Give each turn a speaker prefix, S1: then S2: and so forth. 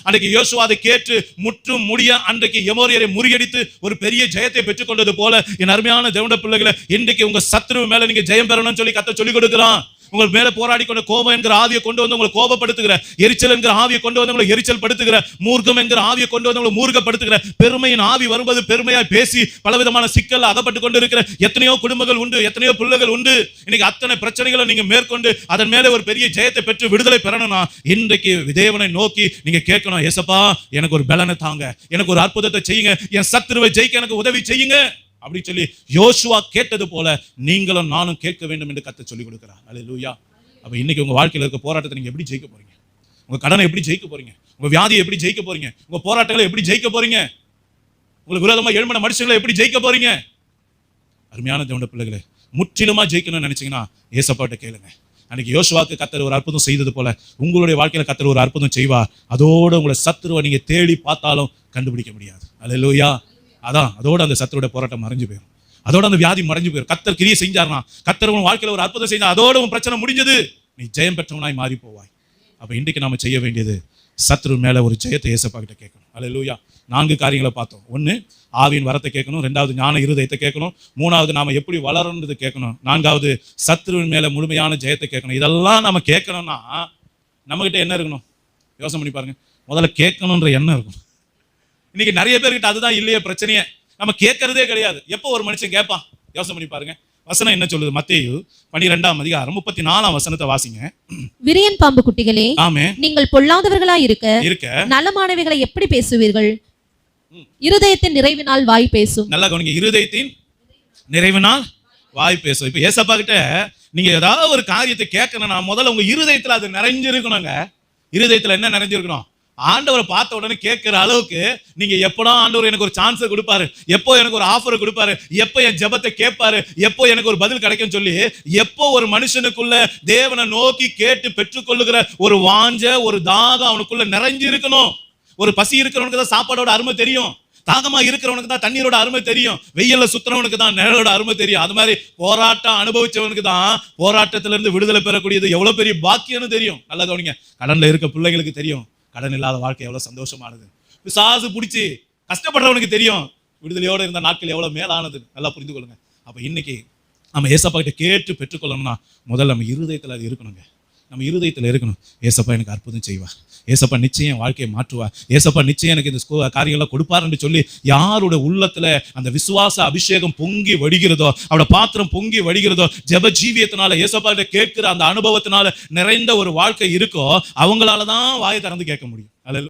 S1: அன்றைக்கு யோசுவா அதை கேட்டு முற்றும் முடிய அன்றைக்கு எமோரியரை முறியடித்து ஒரு பெரிய ஜெயத்தை பெற்றுக் கொண்டது போல என் அருமையான தேவனுடைய பிள்ளைகளை, இன்றைக்கு உங்க சத்துரு மேல நீங்க ஜெயம் பெறணும்னு சொல்லி கர்த்தர் சொல்லிக் கொடுக்கிறான். உங்கள் மேல போராடி கொண்ட கோபம் என்கிற ஆவியை கொண்டு வந்து உங்களை கோபப்படுத்துகிற, எரிச்சல் என்கிற ஆவியை கொண்டு வந்து உங்களை எரிச்சல் படுத்துகிற, மூர்க்கம் என்கிற ஆவியை கொண்டு வந்து உங்களை மூர்க்கப்படுத்துகிற, பெருமையின் ஆவி வரும்போது பெருமையாய் பேசி பலவிதமான சிக்கல் அகப்பட்டு கொண்டு இருக்கிற எத்தனையோ குடும்பங்கள் உண்டு, எத்தனையோ பிள்ளைகள் உண்டு. இன்னைக்கு அத்தனை பிரச்சனைகளை நீங்க மேற்கொண்டு அதன் மேல ஒரு பெரிய ஜெயத்தை பெற்று விடுதலை பெறணும்னா இன்றைக்கு தேவனை நோக்கி நீங்க கேட்கணும், ஏசப்பா எனக்கு ஒரு பலனை தாங்க, எனக்கு ஒரு அற்புதத்தை செய்யுங்க, என் சத்துருவை ஜெயிக்க எனக்கு உதவி செய்யுங்க அப்படி சொல்லி யோசுவா கேட்டது போல நீங்களும் நானும் கேட்க வேண்டும் என்று கர்த்தர் சொல்லிக் கொடுக்கிறார். அல்லேலூயா. அப்ப இன்னைக்கு உங்க வாழ்க்கையில இருக்க போராட்டத்தை நீங்க எப்படி ஜெயிக்க போறீங்க? உங்க கடனை எப்படி ஜெயிக்க போறீங்க? உங்க வியாதியை எப்படி ஜெயிக்க போறீங்க? உங்க போராட்டங்களை எப்படி ஜெயிக்க போறீங்க? உங்களுக்கு விரோதமா எழும்பின மனுஷங்களை எப்படி ஜெயிக்க போறீங்க? அருமையான தேவனுடைய பிள்ளைகளே, முற்றிலுமா ஜெயிக்கணும்னு நினைச்சீங்கன்னா ஏசப்பாட்ட கேளுங்க. அன்னைக்கு யோசுவாக்கு கர்த்தர் ஒரு அற்புதம் செய்தது போல உங்களுடைய வாழ்க்கையில கர்த்தர் ஒரு அற்புதம் செய்வார். அதோட உங்களை சத்துருவை நீங்க தேடி பார்த்தாலும் கண்டுபிடிக்க முடியாது. அல்லேலூயா. அதோட அந்த சத்துருடைய போராட்டம் மறைஞ்சு போயிடும், அதோட அந்த வியாதி மறைஞ்சு போயிடும். கர்த்தர் கிரியை செஞ்சார்னா, கர்த்தர் உன் வாழ்க்கையில ஒரு அற்புதம் செஞ்சா அதோட உன் பிரச்சனை முடிஞ்சது, நீ ஜெயம் பெற்றவனாய் மாறி போவாய். அப்ப இன்றைக்கு நாம செய்ய வேண்டியது சத்துரு மேல ஒரு ஜெயத்தை ஏசப்பா கிட்ட கேட்கணும். அல்லேலூயா. 4 காரியங்களை பார்த்தோம். 1 ஆவியின் வரத்தை கேட்கணும், 2வது ஞான இருதயத்தை கேட்கணும், 3வது நாம எப்படி வளரணும்ன்றது கேட்கணும், 4வது சத்துருவின் மேல முழுமையான ஜெயத்தை கேட்கணும். இதெல்லாம் நம்ம கேட்கணும்னா நம்ம கிட்ட என்ன இருக்கணும்? யோசனை பண்ணி பாருங்க. முதல்ல கேட்கணுன்ற எண்ணம் இருக்கணும். இன்னைக்கு நிறைய பேர்கிட்ட அதுதான் இல்லையே பிரச்சனையே. நம்ம கேட்கறதே கிடையாது. எப்போ ஒரு மனுஷன் கேட்பான்? யோசனை பண்ணி பாருங்க. வசனம் என்ன சொல்லுது? மத்தேயு 12ஆம் அதிகாரம் 34ஆம் வசனத்தை வாசிங்க.
S2: விரியன் பாம்பு குட்டிகளே,
S1: ஆமென்,
S2: நீங்கள் பொல்லாதவர்களாய் இருக்க நலமானவைகளை எப்படி பேசுவீர்கள்? இருதயத்தின் நிறைவினால் வாய் பேசும்.
S1: நல்லா கவனிங்க. இருதயத்தின் நிறைவினால் வாய் பேசும். இப்ப ஏசப்பா கிட்ட நீங்க ஏதாவது ஒரு காரியத்தை கேட்கணும்னா முதல்ல உங்க இருதயத்துல அது நிறைஞ்சிருக்கணுங்க. இருதயத்துல என்ன நிறைஞ்சிருக்கணும்? ஆண்டவரை பார்த்த உடனே கேட்கிற அளவுக்கு நீங்க எப்படா ஆண்டவர் எனக்கு ஒரு சான்ஸ் கொடுப்பாரு, எப்போ எனக்கு ஒரு ஆஃபர் கொடுப்பாரு, எப்போ என் ஜெபத்தை கேட்பாரு, எப்போ எனக்கு ஒரு பதில் கிடைக்கும் சொல்லி எப்போ ஒரு மனுஷனுக்குள்ள தேவனை நோக்கி கேட்டு பெற்றுக்கொள்ளுகிற ஒரு வாஞ்ச ஒரு தாகம் அவனுக்குள்ள நிறைஞ்சு இருக்கணும். ஒரு பசி இருக்கிறவனுக்கு தான் சாப்பாடோட அருமை தெரியும், தாகமா இருக்கிறவனுக்கு தான் தண்ணீரோட அருமை தெரியும், வெயில்ல சுத்துறவனுக்கு தான் நிழலோட அருமை தெரியும். அது மாதிரி போராட்டம் அனுபவிச்சவனுக்கு தான் போராட்டத்துல இருந்து விடுதலை பெறக்கூடியது எவ்வளவு பெரிய பாக்கியம்னு தெரியும். நல்லா கவனிங்க. கடன்ல இருக்க பிள்ளைகளுக்கு தெரியும் கடன் இல்லாத வாழ்க்கை எவ்வளவு சந்தோஷமானது. பிசாசு பிடிச்சி கஷ்டப்படுறவனுக்கு தெரியும் விடுதலையோட இருந்த நாட்கள் எவ்வளவு மேலானது. நல்லா புரிந்து கொள்ளுங்க. அப்ப இன்னைக்கு நம்ம ஏசப்பா கிட்ட கேட்டு பெற்றுக்கொள்ளணும்னா முதல்ல நம்ம இருதயத்துல அது இருக்கணுங்க. நம்ம இருதயத்துல இருக்கணும். ஏசப்பா எனக்கு அற்புதம் செய்வார், ஏசப்பா நிச்சயம் வாழ்க்கையை மாற்றுவார், ஏசப்பா நிச்சயம் எனக்கு இந்த காரியங்கள்லாம் கொடுப்பாருன்னு சொல்லி யாரோட உள்ளத்துல அந்த விசுவாச அபிஷேகம் பொங்கி வடிகிறதோ, அவட பாத்திரம் பொங்கி வடிகிறதோ, ஜெப ஜீவியத்தினால ஏசப்பா கிட்ட கேட்கிற அந்த அனுபவத்தினால நிறைந்த ஒரு வாழ்க்கை இருக்கோ அவங்களாலதான் வாயை திறந்து கேட்க முடியும்.